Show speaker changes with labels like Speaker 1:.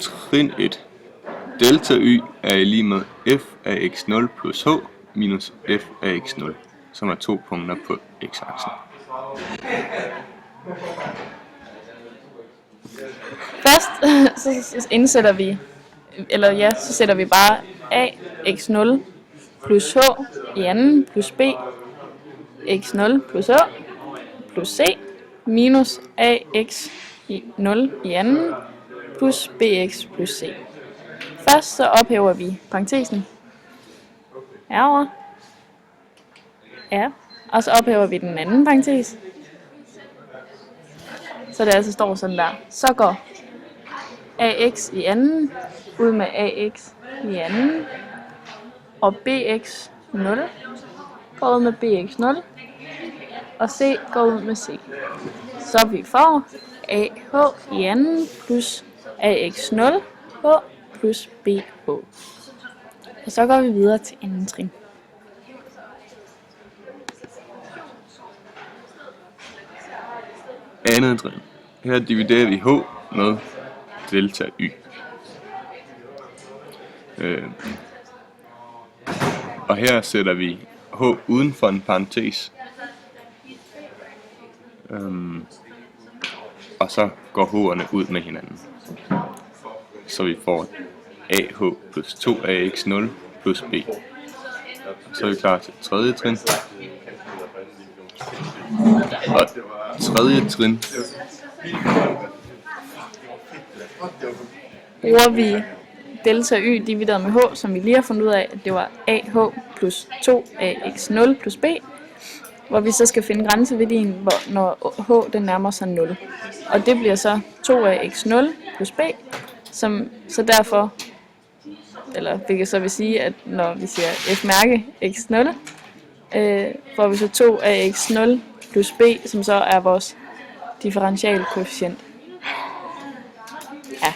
Speaker 1: Trin 1. Delta y er lig med f af x0 plus h minus f af x0, som er 2 punkter på x-aksen.
Speaker 2: Først så indsætter vi, så sætter vi bare a x0 plus h i anden plus b x0 plus h plus c minus a x0 i anden plus bx plus c. Først så ophæver vi parentesen herovre. Ja, og så ophæver vi den anden parentes. Så det altså står sådan der. Så går ax i anden ud med ax i anden, og bx 0 går ud med bx 0, og c går ud med c. Så vi får ah i anden plus ax 0 h plus bh. Og så går vi videre til anden trin.
Speaker 1: Andet trin. Her dividerer vi h med delta y. Og her sætter vi h uden for en parentes. Og så går h'erne ud med hinanden. Så vi får ah plus 2ax0 plus b. Så er vi klar til tredje trin. Og tredje trin
Speaker 2: bruger vi delta y divideret med h, som vi lige har fundet ud af, at det var ah plus 2ax0 plus b, hvor vi så skal finde grænseværdien, når h den nærmer sig 0. Og det bliver så 2ax0 plus b, som så derfor, eller hvilket så vil sige, at når vi siger f-mærke x0, får vi så 2ax0 plus b, som så er vores differentialkoefficient. Ja.